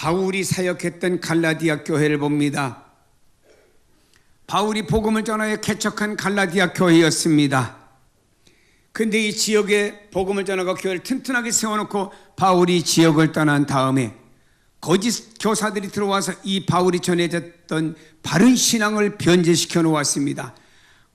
바울이 사역했던 갈라디아 교회를 봅니다. 바울이 복음을 전하여 개척한 갈라디아 교회였습니다. 근데 이 지역에 복음을 전하고 교회를 튼튼하게 세워놓고 바울이 지역을 떠난 다음에 거짓 교사들이 들어와서 이 바울이 전해졌던 바른 신앙을 변질시켜 놓았습니다.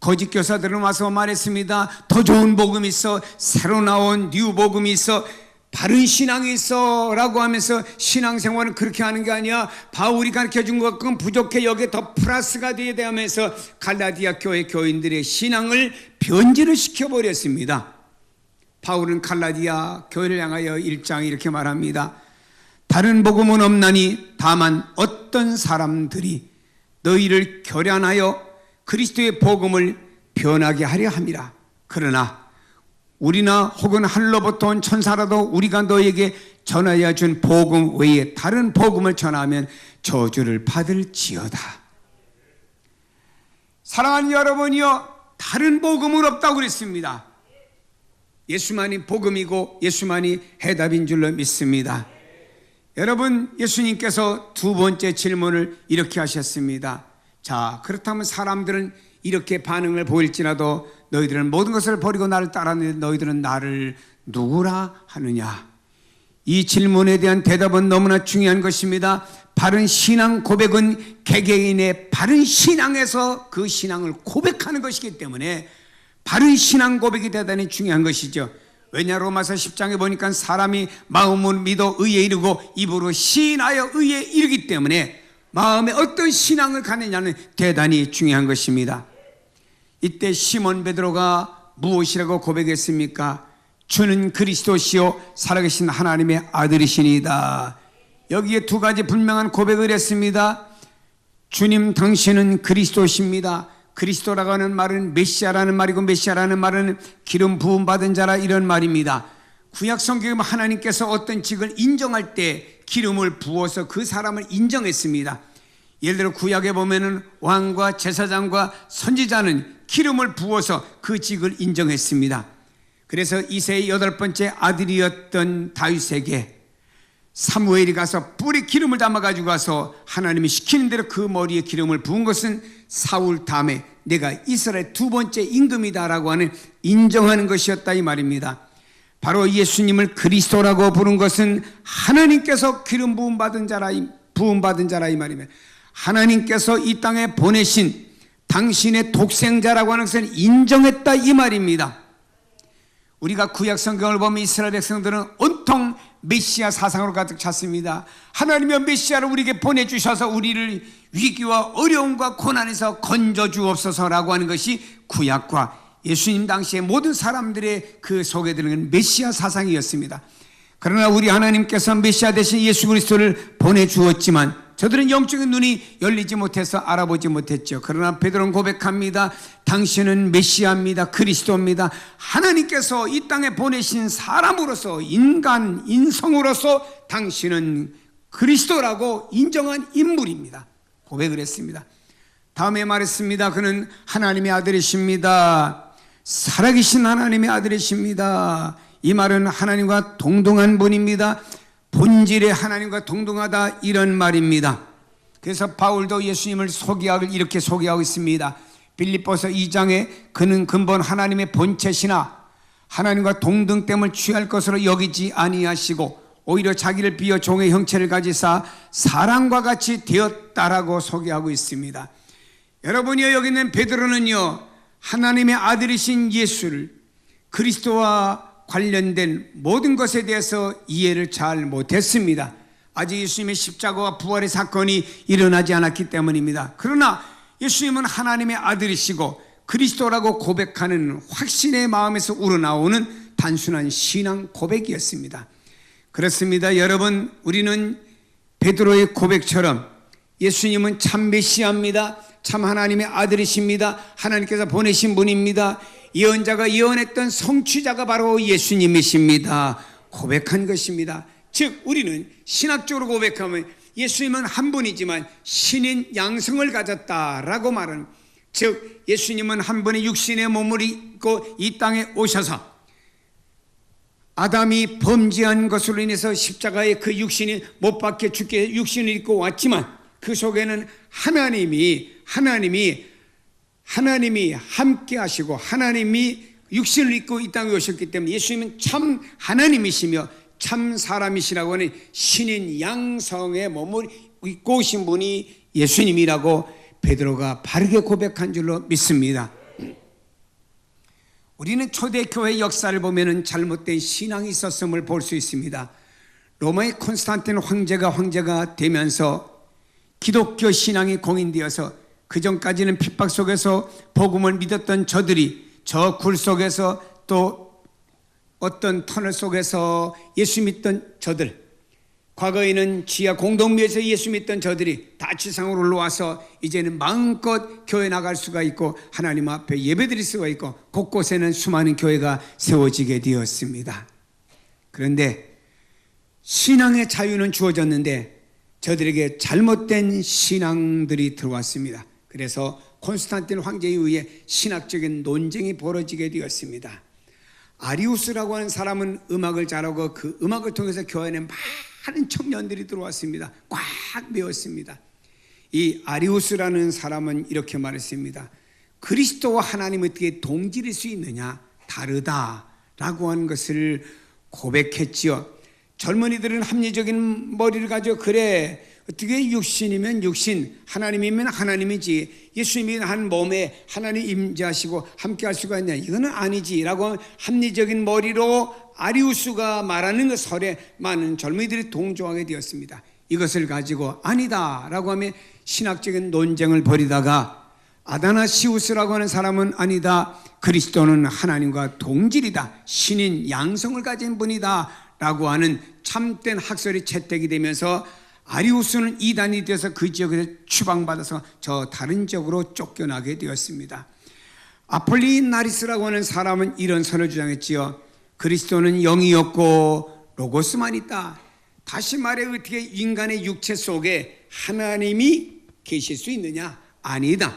거짓 교사들은 와서 말했습니다. 더 좋은 복음이 있어, 새로 나온 뉴 복음이 있어, 바른 신앙이 있어 라고 하면서 신앙생활은 그렇게 하는 게 아니야, 바울이 가르쳐준 것은 부족해, 여기에 더 플러스가 돼야 돼 하면서 갈라디아 교회 교인들의 신앙을 변질을 시켜버렸습니다. 바울은 갈라디아 교회를 향하여 1장에 이렇게 말합니다. 다른 복음은 없나니 다만 어떤 사람들이 너희를 교란하여 그리스도의 복음을 변하게 하려 함이라. 그러나 우리나 혹은 하늘로부터 온 천사라도 우리가 너에게 전하여 준 복음 외에 다른 복음을 전하면 저주를 받을지어다. 사랑하는 여러분이여, 다른 복음은 없다고 그랬습니다. 예수만이 복음이고 예수만이 해답인 줄로 믿습니다. 여러분, 예수님께서 두 번째 질문을 이렇게 하셨습니다. 자, 그렇다면 사람들은 이렇게 반응을 보일지라도 너희들은 모든 것을 버리고 나를 따랐는데 너희들은 나를 누구라 하느냐? 이 질문에 대한 대답은 너무나 중요한 것입니다. 바른 신앙 고백은 개개인의 바른 신앙에서 그 신앙을 고백하는 것이기 때문에 바른 신앙 고백이 대단히 중요한 것이죠. 왜냐, 로마서 10장에 보니까 사람이 마음으로 믿어 의에 이르고 입으로 시인하여 의에 이르기 때문에 마음에 어떤 신앙을 갖느냐는 대단히 중요한 것입니다. 이때 시몬 베드로가 무엇이라고 고백했습니까? 주는 그리스도시요 살아계신 하나님의 아들이시니이다. 여기에 두 가지 분명한 고백을 했습니다. 주님, 당신은 그리스도십니다. 그리스도라고 하는 말은 메시아라는 말이고, 메시아라는 말은 기름 부음 받은 자라, 이런 말입니다. 구약 성경에 하나님께서 어떤 직을 인정할 때 기름을 부어서 그 사람을 인정했습니다. 예를 들어 구약에 보면은 왕과 제사장과 선지자는 기름을 부어서 그 직을 인정했습니다. 그래서 이새의 8번째 아들이었던 다윗에게 사무엘이 가서 뿔에 기름을 담아가지고 가서 하나님이 시키는 대로 그 머리에 기름을 부은 것은 사울 다음에 내가 이스라엘 두 번째 임금이다라고 하는 인정하는 것이었다, 이 말입니다. 바로 예수님을 그리스도라고 부른 것은 하나님께서 기름 부음받은 자라 이 말입니다. 하나님께서 이 땅에 보내신 당신의 독생자라고 하는 것을 인정했다, 이 말입니다. 우리가 구약 성경을 보면 이스라엘 백성들은 온통 메시아 사상으로 가득 찼습니다. 하나님의 메시아를 우리에게 보내주셔서 우리를 위기와 어려움과 고난에서 건져주옵소서라고 하는 것이 구약과 예수님 당시의 모든 사람들의 그 속에 들어있는 메시아 사상이었습니다. 그러나 우리 하나님께서 메시아 대신 예수 그리스도를 보내주었지만 저들은 영적인 눈이 열리지 못해서 알아보지 못했죠. 그러나 베드로는 고백합니다. 당신은 메시아입니다. 그리스도입니다. 하나님께서 이 땅에 보내신 사람으로서, 인성으로서 당신은 그리스도라고 인정한 인물입니다. 고백을 했습니다. 다음에 말했습니다. 그는 하나님의 아들이십니다. 살아계신 하나님의 아들이십니다. 이 말은 하나님과 동등한 분입니다. 본질의 하나님과 동등하다, 이런 말입니다. 그래서 바울도 예수님을 이렇게 소개하고 있습니다. 빌립보서 2장에 그는 근본 하나님의 본체시나 하나님과 동등됨을 취할 것으로 여기지 아니하시고 오히려 자기를 비어 종의 형체를 가지사 사람과 같이 되었다라고 소개하고 있습니다. 여러분이요, 여기 있는 베드로는요, 하나님의 아들이신 예수를, 그리스도와 관련된 모든 것에 대해서 이해를 잘 못했습니다. 아직 예수님의 십자가와 부활의 사건이 일어나지 않았기 때문입니다. 그러나 예수님은 하나님의 아들이시고 그리스도라고 고백하는 확신의 마음에서 우러나오는 단순한 신앙 고백이었습니다. 그렇습니다. 여러분, 우리는 베드로의 고백처럼 예수님은 참 메시아입니다. 참 하나님의 아들이십니다. 하나님께서 보내신 분입니다. 예언자가 예언했던 성취자가 바로 예수님이십니다. 고백한 것입니다. 즉 우리는 신학적으로 고백하면 예수님은 한 분이지만 신인 양성을 가졌다라고 말하는, 즉 예수님은 한 분의 육신의 몸을 입고 이 땅에 오셔서 아담이 범죄한 것으로 인해서 십자가에 그 육신이 못 박혀 죽게 육신을 입고 왔지만 그 속에는 하나님이 함께 하시고 하나님이 육신을 입고 이 땅에 오셨기 때문에 예수님은 참 하나님이시며 참 사람이시라고 하는 신인 양성의 몸을 입고 오신 분이 예수님이라고 베드로가 바르게 고백한 줄로 믿습니다. 우리는 초대교회 역사를 보면 잘못된 신앙이 있었음을 볼 수 있습니다. 로마의 콘스탄틴 황제가 되면서 기독교 신앙이 공인되어서 그 전까지는 핍박 속에서 복음을 믿었던 저들이 저 굴 속에서 또 어떤 터널 속에서 예수 믿던 저들, 과거에는 지하 공동묘에서 예수 믿던 저들이 다 지상으로 올라와서 이제는 마음껏 교회 나갈 수가 있고 하나님 앞에 예배드릴 수가 있고 곳곳에는 수많은 교회가 세워지게 되었습니다. 그런데 신앙의 자유는 주어졌는데 저들에게 잘못된 신앙들이 들어왔습니다. 그래서 콘스탄틴 황제에 의해 신학적인 논쟁이 벌어지게 되었습니다. 아리우스라고 하는 사람은 음악을 잘하고 그 음악을 통해서 교회 안에 많은 청년들이 들어왔습니다. 꽉 메웠습니다. 이 아리우스라는 사람은 이렇게 말했습니다. 그리스도와 하나님이 어떻게 동질일 수 있느냐? 다르다라고 하는 것을 고백했지요. 젊은이들은 합리적인 머리를 가지고 그래 어떻게 육신이면 육신, 하나님이면 하나님이지 예수님이 한 몸에 하나님 임재하시고 함께 할 수가 있냐? 이거는 아니지 라고 합리적인 머리로 아리우스가 말하는 그 설에 많은 젊은이들이 동조하게 되었습니다. 이것을 가지고 아니다 라고 하며 신학적인 논쟁을 벌이다가 아다나시우스라고 하는 사람은 아니다, 그리스도는 하나님과 동질이다, 신인 양성을 가진 분이다 라고 하는 참된 학설이 채택이 되면서 아리우스는 이단이 되어서 그 지역에서 추방받아서 저 다른 지역으로 쫓겨나게 되었습니다. 아폴리나리스라고 하는 사람은 이런 선을 주장했지요. 그리스도는 영이었고 로고스만 있다. 다시 말해 어떻게 인간의 육체 속에 하나님이 계실 수 있느냐? 아니다.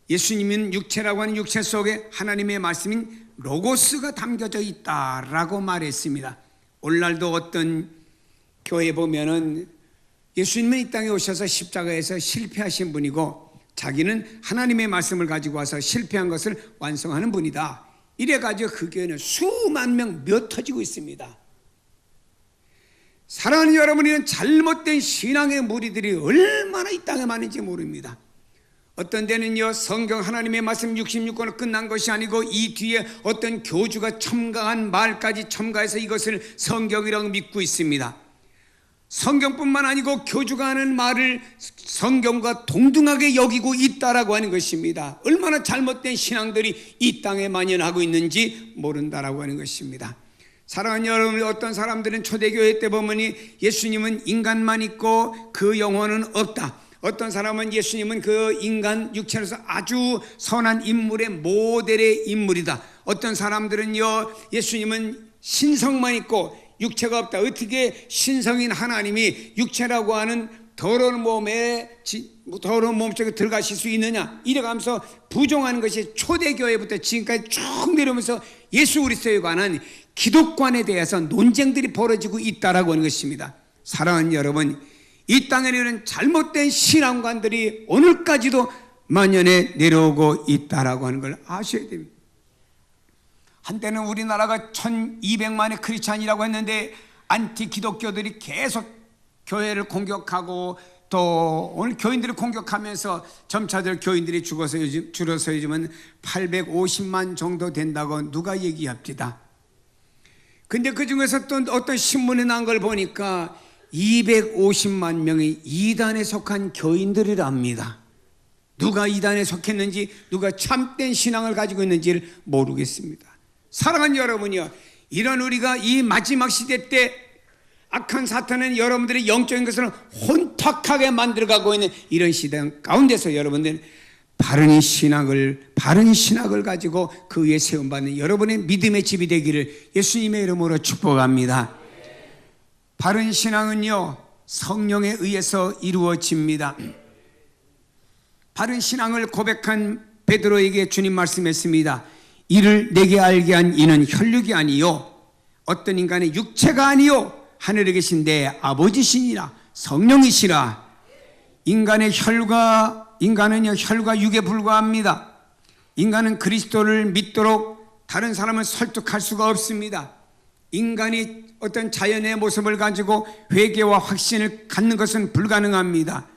예수님은 육체라고 하는 육체 속에 하나님의 말씀인 로고스가 담겨져 있다라고 말했습니다. 오늘날도 어떤 교회에 보면은 예수님은 이 땅에 오셔서 십자가에서 실패하신 분이고 자기는 하나님의 말씀을 가지고 와서 실패한 것을 완성하는 분이다. 이래가지고 그 교회는 수만 명 몇 터지고 있습니다. 사랑하는 여러분이는 잘못된 신앙의 무리들이 얼마나 이 땅에 많은지 모릅니다. 어떤 데는요 성경 하나님의 말씀 66권은 끝난 것이 아니고 이 뒤에 어떤 교주가 첨가한 말까지 첨가해서 이것을 성경이라고 믿고 있습니다. 성경뿐만 아니고 교주가 하는 말을 성경과 동등하게 여기고 있다라고 하는 것입니다. 얼마나 잘못된 신앙들이 이 땅에 만연하고 있는지 모른다라고 하는 것입니다. 사랑하는 여러분, 어떤 사람들은 초대교회 때 보면 예수님은 인간만 있고 그 영혼은 없다. 어떤 사람은 예수님은 그 인간 육체로서 아주 선한 인물의 모델의 인물이다. 어떤 사람들은요 예수님은 신성만 있고 육체가 없다. 어떻게 신성인 하나님이 육체라고 하는 더러운 몸 속에 들어가실 수 있느냐? 이래가면서 부정하는 것이 초대교회부터 지금까지 쭉 내려오면서 예수 그리스도에 관한 기독관에 대해서 논쟁들이 벌어지고 있다라고 하는 것입니다. 사랑하는 여러분, 이 땅에는 잘못된 신앙관들이 오늘까지도 만연해 내려오고 있다라고 하는 걸 아셔야 됩니다. 한때는 우리나라가 1200만의 크리스찬이라고 했는데 안티 기독교들이 계속 교회를 공격하고 또 오늘 교인들을 공격하면서 점차들 교인들이 줄어서 요즘은 850만 정도 된다고 누가 얘기합니다. 근데 그 중에서 또 어떤 신문에 난 걸 보니까 250만 명이 이단에 속한 교인들이랍니다. 누가 이단에 속했는지 누가 참된 신앙을 가지고 있는지를 모르겠습니다. 사랑하는 여러분이요, 이런 우리가 이 마지막 시대 때 악한 사탄은 여러분들의 영적인 것을 혼탁하게 만들어가고 있는 이런 시대 가운데서 여러분들은 바른 신학을 가지고 그 위에 세움받는 여러분의 믿음의 집이 되기를 예수님의 이름으로 축복합니다. 바른 신앙은요 성령에 의해서 이루어집니다. 바른 신앙을 고백한 베드로에게 주님 말씀했습니다. 이를 내게 알게 한 이는 혈육이 아니요 어떤 인간의 육체가 아니요 하늘에 계신 내 아버지시니라. 성령이시라. 인간은요 혈과 육에 불과합니다. 인간은 그리스도를 믿도록 다른 사람을 설득할 수가 없습니다. 인간이 어떤 자연의 모습을 가지고 회개와 확신을 갖는 것은 불가능합니다.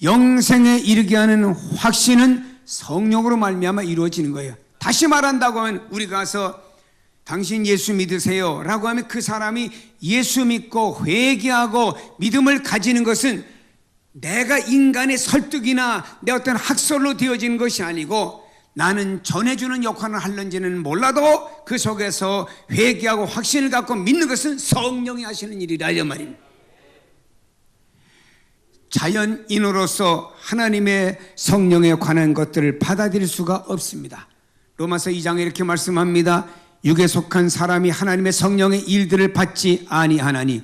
영생에 이르게 하는 확신은 성령으로 말미암아 이루어지는 거예요. 다시 말한다고 하면 우리가 가서 당신 예수 믿으세요 라고 하면 그 사람이 예수 믿고 회개하고 믿음을 가지는 것은 내가 인간의 설득이나 내 어떤 학설로 되어지는 것이 아니고 나는 전해주는 역할을 하는지는 몰라도 그 속에서 회개하고 확신을 갖고 믿는 것은 성령이 하시는 일이라 이 말입니다. 자연인으로서 하나님의 성령에 관한 것들을 받아들일 수가 없습니다. 로마서 2장에 이렇게 말씀합니다. 육에 속한 사람이 하나님의 성령의 일들을 받지 아니하나니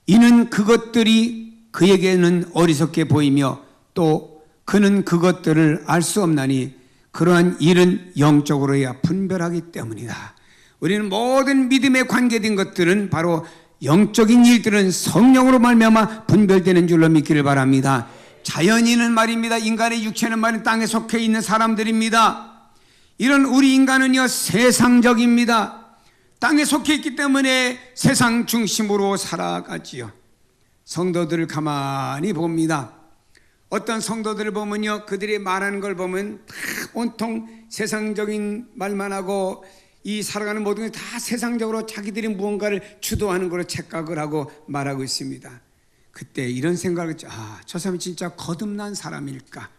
이는 그것들이 그에게는 어리석게 보이며 또 그는 그것들을 알 수 없나니 그러한 일은 영적으로야 분별하기 때문이다. 우리는 모든 믿음에 관계된 것들은 바로 영적인 일들은 성령으로 말미암아 분별되는 줄로 믿기를 바랍니다. 자연인은 말입니다. 인간의 육체는 말은 땅에 속해 있는 사람들입니다. 이런 우리 인간은요 세상적입니다. 땅에 속해 있기 때문에 세상 중심으로 살아가지요. 성도들을 가만히 봅니다. 어떤 성도들을 보면요 그들이 말하는 걸 보면 다 온통 세상적인 말만 하고 이 살아가는 모든 게 다 세상적으로 자기들이 무언가를 주도하는 걸로 착각을 하고 말하고 있습니다. 그때 이런 생각을 했죠. 저 사람이 진짜 거듭난 사람일까?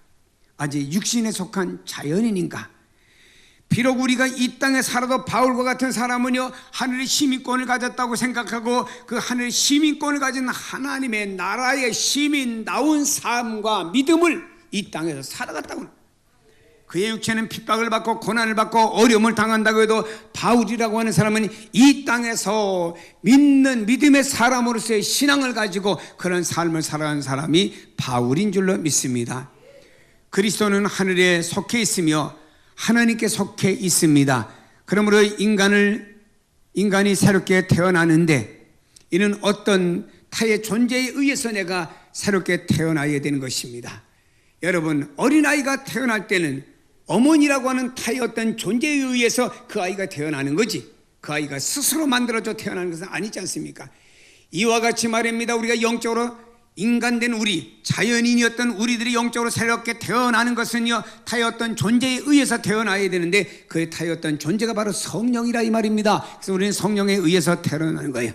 아직 육신에 속한 자연인인가? 비록 우리가 이 땅에 살아도 바울과 같은 사람은요 하늘의 시민권을 가졌다고 생각하고 그 하늘의 시민권을 가진 하나님의 나라의 시민다운 삶과 믿음을 이 땅에서 살아갔다고. 그의 육체는 핍박을 받고 고난을 받고 어려움을 당한다고 해도 바울이라고 하는 사람은 이 땅에서 믿는 믿음의 사람으로서의 신앙을 가지고 그런 삶을 살아가는 사람이 바울인 줄로 믿습니다. 그리스도는 하늘에 속해 있으며 하나님께 속해 있습니다. 그러므로 인간이 새롭게 태어나는데 이는 어떤 타의 존재에 의해서 내가 새롭게 태어나야 되는 것입니다. 여러분 어린아이가 태어날 때는 어머니라고 하는 타의 어떤 존재에 의해서 그 아이가 태어나는 거지 그 아이가 스스로 만들어져 태어나는 것은 아니지 않습니까? 이와 같이 말입니다. 우리가 영적으로 인간된 우리 자연인이었던 우리들이 영적으로 새롭게 태어나는 것은요 타의 어떤 존재에 의해서 태어나야 되는데 그 타의 어떤 존재가 바로 성령이라 이 말입니다. 그래서 우리는 성령에 의해서 태어나는 거예요.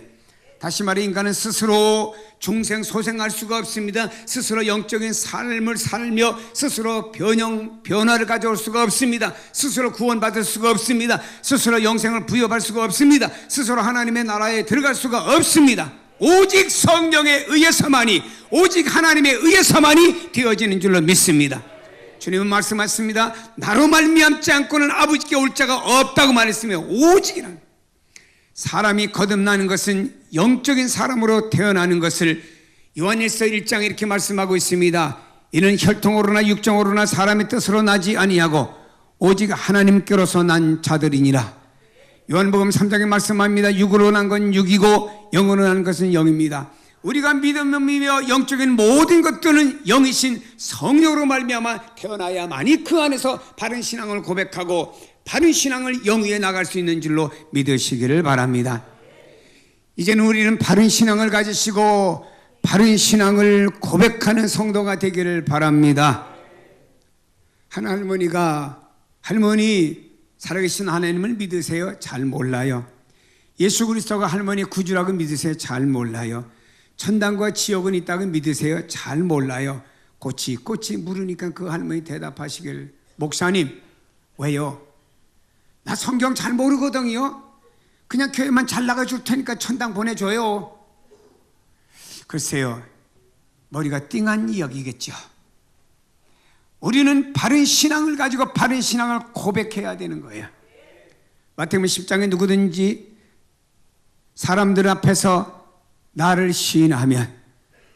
다시 말해 인간은 스스로 중생소생할 수가 없습니다. 스스로 영적인 삶을 살며 스스로 변화를 가져올 수가 없습니다. 스스로 구원받을 수가 없습니다. 스스로 영생을 부여받을 수가 없습니다. 스스로 하나님의 나라에 들어갈 수가 없습니다. 오직 성령에 의해서만이 오직 하나님에 의해서만이 되어지는 줄로 믿습니다. 주님은 말씀하셨습니다. 나로 말미암지 않고는 아버지께 올 자가 없다고 말했으며 오직이란 사람이 거듭나는 것은 영적인 사람으로 태어나는 것을 요한일서 1장에 이렇게 말씀하고 있습니다. 이는 혈통으로나 육정으로나 사람의 뜻으로 나지 아니하고 오직 하나님께로서 난 자들이니라. 요한복음 3장에 말씀합니다. 육으로 난 건 육이고 영으로 난 것은 영입니다. 우리가 믿으며 영적인 모든 것들은 영이신 성령으로 말미암아 태어나야만이 그 안에서 바른 신앙을 고백하고 바른 신앙을 영위에 나갈 수 있는 줄로 믿으시기를 바랍니다. 이제는 우리는 바른 신앙을 가지시고 바른 신앙을 고백하는 성도가 되기를 바랍니다. 한 할머니가 할머니 살아계신 하나님을 믿으세요? 잘 몰라요. 예수 그리스도가 할머니 구주라고 믿으세요? 잘 몰라요. 천당과 지옥은 있다고 믿으세요? 잘 몰라요. 꼬치꼬치 물으니까 그 할머니 대답하시길 목사님 왜요? 나 성경 잘 모르거든요. 그냥 교회만 잘 나가줄 테니까 천당 보내줘요. 글쎄요 머리가 띵한 이야기겠죠. 우리는 바른 신앙을 가지고 바른 신앙을 고백해야 되는 거예요. 마태복음 10장에 누구든지 사람들 앞에서 나를 시인하면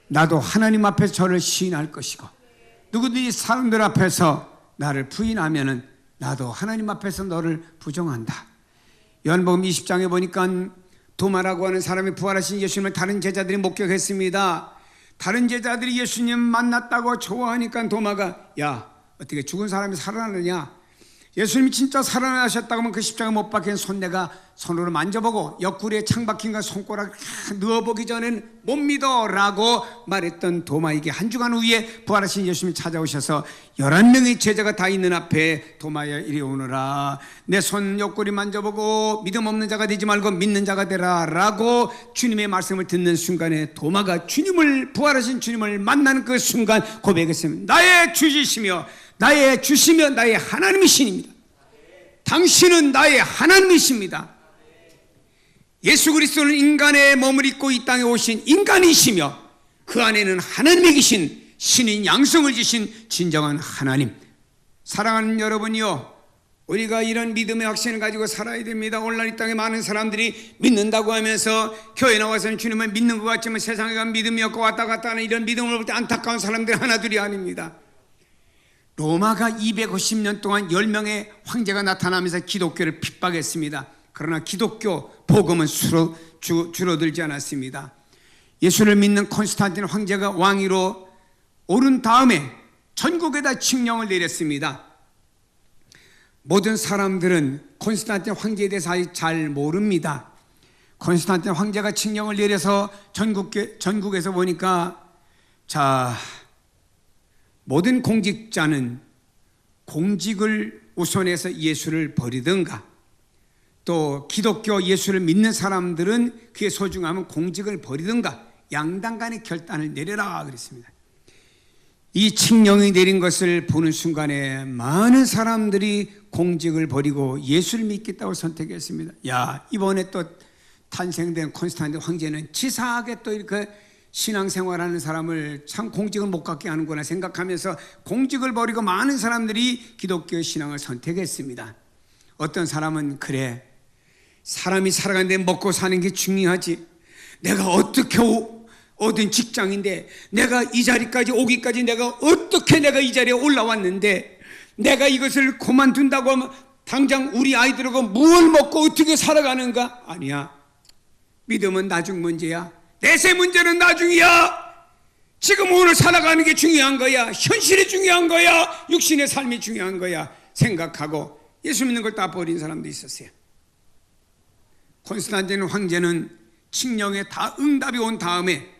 나도 하나님 앞에서 저를 시인할 것이고 누구든지 사람들 앞에서 나를 부인하면 나도 하나님 앞에서 너를 부정한다. 요한복음 20장에 보니까 도마라고 하는 사람이 부활하신 예수님을 다른 제자들이 목격했습니다. 다른 제자들이 예수님 만났다고 좋아하니까 도마가 야, 어떻게 죽은 사람이 살아나느냐? 예수님이 진짜 살아나셨다고 하면 그 십자가 못 박힌 손 내가 손으로 만져보고 옆구리에 창 박힌 거 손가락 넣어보기 전엔 못 믿어 라고 말했던 도마에게 한 주간 후에 부활하신 예수님이 찾아오셔서 11명의 제자가 다 있는 앞에 도마야 이리 오너라, 내 손 옆구리 만져보고 믿음 없는 자가 되지 말고 믿는 자가 되라 라고 주님의 말씀을 듣는 순간에 도마가 부활하신 주님을 만나는 그 순간 고백했습니다. 나의 주시며 나의 하나님이십니다. 당신은 나의 하나님이십니다. 예수 그리스도는 인간의 몸을 입고 이 땅에 오신 인간이시며 그 안에는 하나님이 계신 신인 양성을 지신 진정한 하나님. 사랑하는 여러분이요, 우리가 이런 믿음의 확신을 가지고 살아야 됩니다. 오늘날 이 땅에 많은 사람들이 믿는다고 하면서 교회 나와서는 주님을 믿는 것 같지만 세상에 가면 믿음이 없고 왔다 갔다 하는 이런 믿음을 볼 때 안타까운 사람들이 하나둘이 아닙니다. 로마가 250년 동안 10명의 황제가 나타나면서 기독교를 핍박했습니다. 그러나 기독교 복음은 줄어들지 않았습니다. 예수를 믿는 콘스탄틴 황제가 왕위로 오른 다음에 전국에다 칙령을 내렸습니다. 모든 사람들은 콘스탄틴 황제에 대해서 잘 모릅니다. 콘스탄틴 황제가 칙령을 내려서 전국에서 보니까 모든 공직자는 공직을 우선해서 예수를 버리든가, 또 기독교 예수를 믿는 사람들은 그의 소중함은 공직을 버리든가 양당 간의 결단을 내려라 그랬습니다. 이 칙령이 내린 것을 보는 순간에 많은 사람들이 공직을 버리고 예수를 믿겠다고 선택했습니다. 야, 이번에 또 탄생된 콘스탄틴 황제는 치사하게 또 이렇게 신앙생활하는 사람을 참 공직을 못 갖게 하는구나 생각하면서 공직을 버리고 많은 사람들이 기독교 신앙을 선택했습니다. 어떤 사람은 그래, 사람이 살아가는데 먹고 사는 게 중요하지, 내가 어떻게 얻은 직장인데 내가 이 자리까지 오기까지 내가 어떻게 내가 이 자리에 올라왔는데 내가 이것을 그만둔다고 하면 당장 우리 아이들하고 뭘 먹고 어떻게 살아가는가? 아니야, 믿음은 나중 문제야. 내세 문제는 나중이야. 지금 오늘 살아가는 게 중요한 거야. 현실이 중요한 거야. 육신의 삶이 중요한 거야 생각하고 예수 믿는 걸 다 버린 사람도 있었어요. 콘스탄틴 황제는 칙령에 다 응답이 온 다음에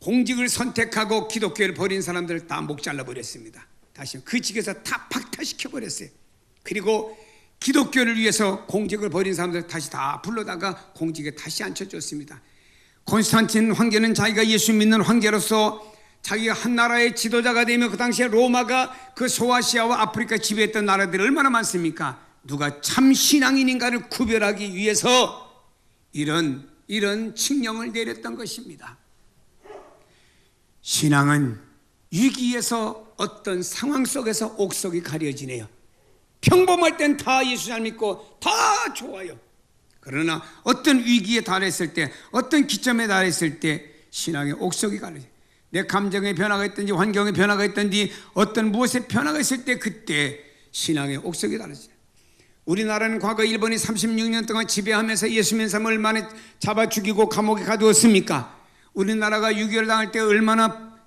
공직을 선택하고 기독교를 버린 사람들을 다 목 잘라버렸습니다. 다시 그 직에서 다 박탈시켜버렸어요. 그리고 기독교를 위해서 공직을 버린 사람들 다시 다 불러다가 공직에 다시 앉혀줬습니다. 콘스탄틴 황제는 자기가 예수 믿는 황제로서 자기가 한 나라의 지도자가 되며 그 당시에 로마가 그 소아시아와 아프리카 지배했던 나라들이 얼마나 많습니까? 누가 참 신앙인인가를 구별하기 위해서 이런 칙령을 내렸던 것입니다. 신앙은 위기에서 어떤 상황 속에서 옥석이 가려지네요. 평범할 땐 다 예수 잘 믿고 다 좋아요. 그러나 어떤 위기에 달했을 때, 어떤 기점에 달했을 때 신앙의 옥석이 가려져요. 내 감정의 변화가 있든지 환경의 변화가 있든지 어떤 무엇의 변화가 있을 때 그때 신앙의 옥석이 달라져요. 우리나라는 과거 일본이 36년 동안 지배하면서 예수 믿는 사람을 얼마나 잡아 죽이고 감옥에 가두었습니까? 우리나라가 6.25 당할 때 얼마나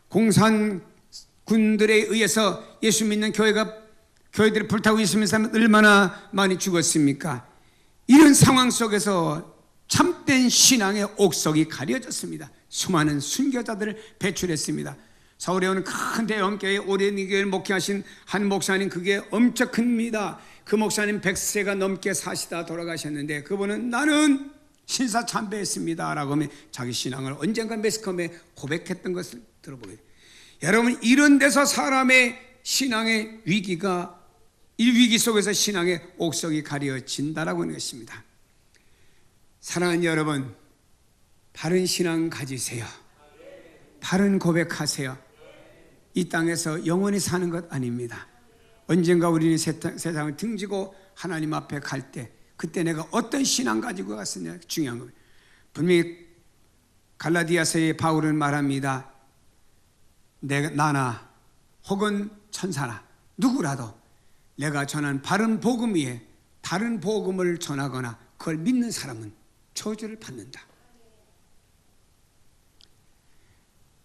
공산군들에 의해서 예수 믿는 교회들이 불타고 있으면 사람은 얼마나 많이 죽었습니까? 이런 상황 속에서 참된 신앙의 옥석이 가려졌습니다. 수많은 순교자들을 배출했습니다. 서울에 오는 큰 대형교회 오랜 교회를 목회하신 한 목사님, 그게 엄청 큽니다. 그 목사님 100세가 넘게 사시다 돌아가셨는데 그분은 나는 신사참배했습니다 라고 하면 자기 신앙을 언젠가 매스컴에 고백했던 것을 들어보게 돼요. 여러분, 이런 데서 사람의 신앙의 위기가, 이 위기 속에서 신앙의 옥석이 가려진다라고 하는 것입니다. 사랑하는 여러분, 바른 신앙 가지세요. 바른 고백하세요. 이 땅에서 영원히 사는 것 아닙니다. 언젠가 우리는 세상을 등지고 하나님 앞에 갈 때, 그때 내가 어떤 신앙 가지고 갔느냐 중요한 겁니다. 분명히 갈라디아서의 바울은 말합니다. 나나 혹은 천사나 누구라도 내가 전한 바른 복음 위에 다른 복음을 전하거나 그걸 믿는 사람은 저주를 받는다.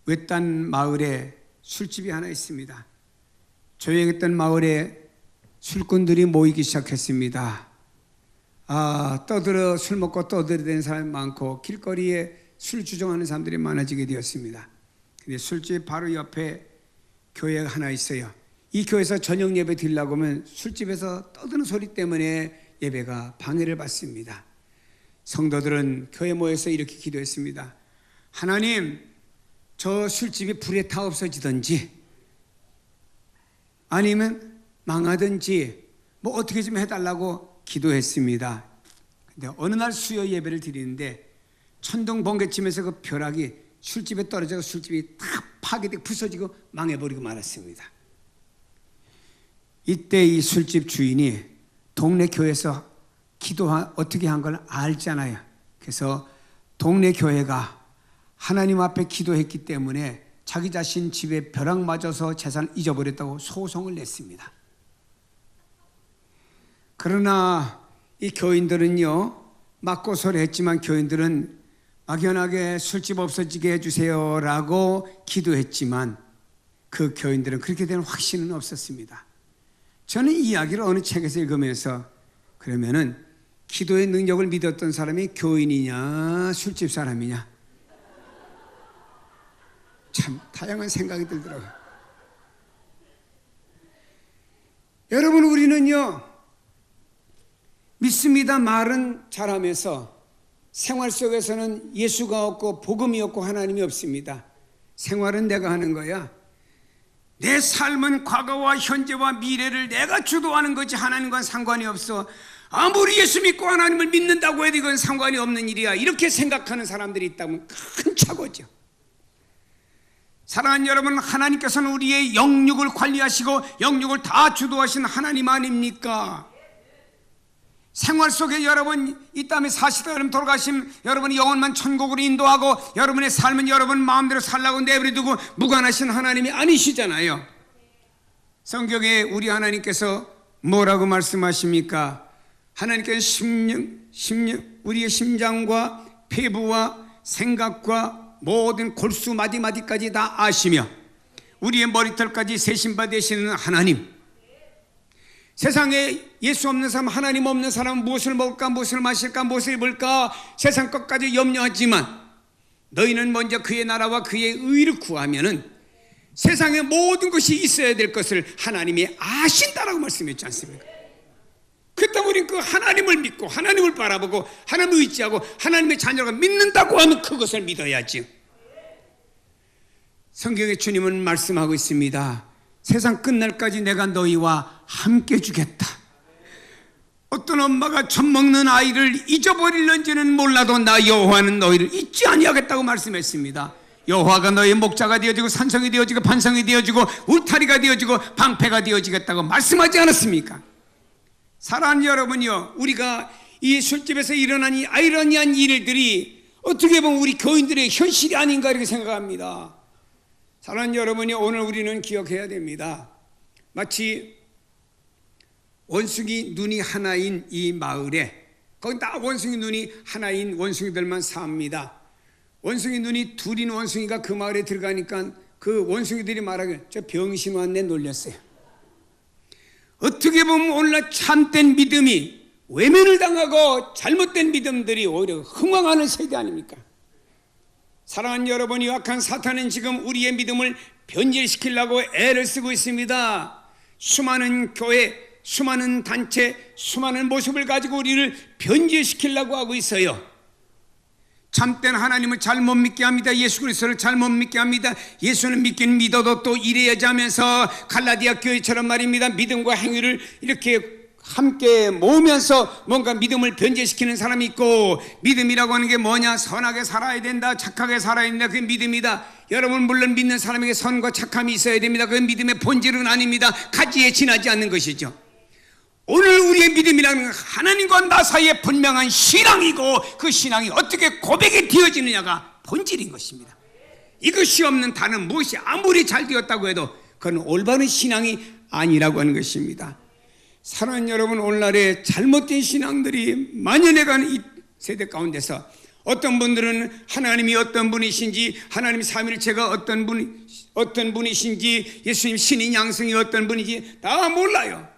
외딴 마을에 술집이 하나 있습니다. 조용했던 마을에 술꾼들이 모이기 시작했습니다. 떠들어 술 먹고 떠들어대는 사람이 많고 길거리에 술 주정하는 사람들이 많아지게 되었습니다. 근데 술집 바로 옆에 교회가 하나 있어요. 이 교회에서 저녁 예배 드리려고 하면 술집에서 떠드는 소리 때문에 예배가 방해를 받습니다. 성도들은 교회 모여서 이렇게 기도했습니다. 하나님, 저 술집이 불에 타 없어지든지 아니면 망하든지 뭐 어떻게 좀 해달라고 기도했습니다. 근데 어느 날 수요 예배를 드리는데 천둥 번개치면서 그 벼락이 술집에 떨어져서 술집이 탁 파괴되고 부서지고 망해버리고 말았습니다. 이때 이 술집 주인이 동네 교회에서 어떻게 한 걸 알잖아요. 그래서 동네 교회가 하나님 앞에 기도했기 때문에 자기 자신 집에 벼락 맞아서 재산을 잊어버렸다고 소송을 냈습니다. 그러나 이 교인들은요, 맞고 소리했지만 교인들은 막연하게 술집 없어지게 해주세요 라고 기도했지만 그 교인들은 그렇게 된 확신은 없었습니다. 저는 이 이야기를 어느 책에서 읽으면서 그러면은 기도의 능력을 믿었던 사람이 교인이냐 술집 사람이냐, 참 다양한 생각이 들더라고요. 여러분, 우리는요 믿습니다 말은 잘하면서 생활 속에서는 예수가 없고 복음이 없고 하나님이 없습니다. 생활은 내가 하는 거야. 내 삶은 과거와 현재와 미래를 내가 주도하는 거지 하나님과는 상관이 없어. 아무리 예수 믿고 하나님을 믿는다고 해도 이건 상관이 없는 일이야. 이렇게 생각하는 사람들이 있다면 큰 착오죠. 사랑하는 여러분, 하나님께서는 우리의 영육을 관리하시고 영육을 다 주도하신 하나님 아닙니까? 생활 속에 여러분 이 땅에 사시다 여러분 돌아가심 여러분의 영혼만 천국으로 인도하고 여러분의 삶은 여러분 마음대로 살라고 내버려두고 무관하신 하나님이 아니시잖아요. 성경에 우리 하나님께서 뭐라고 말씀하십니까? 하나님께서 우리의 심장과 폐부와 생각과 모든 골수 마디마디까지 다 아시며 우리의 머리털까지 세신바 되시는 하나님, 세상에 예수 없는 사람, 하나님 없는 사람은 무엇을 먹을까, 무엇을 마실까, 무엇을 입을까 세상 것까지 염려하지만 너희는 먼저 그의 나라와 그의 의를 구하면은 세상에 모든 것이 있어야 될 것을 하나님이 아신다라고 말씀했지 않습니까? 그 때문에 우리는 그 하나님을 믿고 하나님을 바라보고 하나님을 의지하고 하나님의 자녀가 믿는다고 하면 그것을 믿어야지. 성경에 주님은 말씀하고 있습니다. 세상 끝날까지 내가 너희와 함께 주겠다. 어떤 엄마가 젖 먹는 아이를 잊어버릴는지는 몰라도 나 여호와는 너희를 잊지 아니하겠다고 말씀했습니다. 여호와가 너희의 목자가 되어지고 산성이 되어지고 반성이 되어지고 울타리가 되어지고 방패가 되어지겠다고 말씀하지 않았습니까? 사랑하는 여러분요, 우리가 이 술집에서 일어난 이 아이러니한 일들이 어떻게 보면 우리 교인들의 현실이 아닌가 이렇게 생각합니다. 사랑하는 여러분이 오늘 우리는 기억해야 됩니다. 마치 원숭이 눈이 하나인 이 마을에 거기 다 원숭이 눈이 하나인 원숭이들만 삽니다. 원숭이 눈이 둘인 원숭이가 그 마을에 들어가니까 그 원숭이들이 말하길 저 병신 왔네 놀렸어요. 어떻게 보면 오늘날 참된 믿음이 외면을 당하고 잘못된 믿음들이 오히려 흥황하는 세대 아닙니까? 사랑하는 여러분, 유악한 사탄은 지금 우리의 믿음을 변질시키려고 애를 쓰고 있습니다. 수많은 교회, 수많은 단체, 수많은 모습을 가지고 우리를 변질시키려고 하고 있어요. 참된 하나님을 잘못 믿게 합니다. 예수 그리스도를 잘못 믿게 합니다. 예수는 믿긴 믿어도 또 이래야지 하면서 갈라디아 교회처럼 말입니다. 믿음과 행위를 이렇게 함께 모으면서 뭔가 믿음을 변제시키는 사람이 있고, 믿음이라고 하는 게 뭐냐? 선하게 살아야 된다, 착하게 살아야 된다, 그게 믿음이다. 여러분 물론 믿는 사람에게 선과 착함이 있어야 됩니다. 그건 믿음의 본질은 아닙니다. 가지에 지나지 않는 것이죠. 오늘 우리의 믿음이라는 건 하나님과 나 사이에 분명한 신앙이고 그 신앙이 어떻게 고백이 되어지느냐가 본질인 것입니다. 이것이 없는 다른 무엇이 아무리 잘 되었다고 해도 그건 올바른 신앙이 아니라고 하는 것입니다. 사랑하는 여러분, 오늘날에 잘못된 신앙들이 만연해가는 이 세대 가운데서 어떤 분들은 하나님이 어떤 분이신지, 하나님 삼위일체가 어떤 분이신지, 예수님 신인 양성이 어떤 분인지 다 몰라요.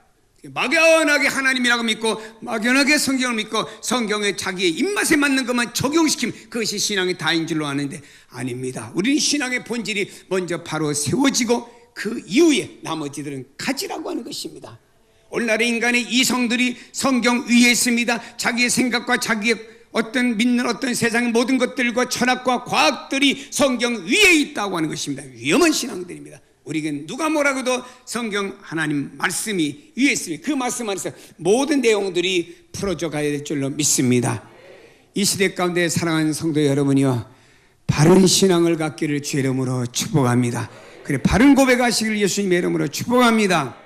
막연하게 하나님이라고 믿고 막연하게 성경을 믿고 성경에 자기의 입맛에 맞는 것만 적용시키면 그것이 신앙의 다인 줄로 아는데 아닙니다. 우리는 신앙의 본질이 먼저 바로 세워지고 그 이후에 나머지들은 가지라고 하는 것입니다. 오늘날의 인간의 이성들이 성경 위에 있습니다. 자기의 생각과 자기의 어떤 믿는 어떤 세상의 모든 것들과 철학과 과학들이 성경 위에 있다고 하는 것입니다. 위험한 신앙들입니다. 우리에겐 누가 뭐라고도 성경 하나님 말씀이 위에 있으니 그 말씀 안에서 모든 내용들이 풀어져 가야 될 줄로 믿습니다. 이 시대 가운데 사랑하는 성도 여러분이요, 바른 신앙을 갖기를 주의 이름으로 축복합니다. 그래 바른 고백하시길 예수님의 이름으로 축복합니다.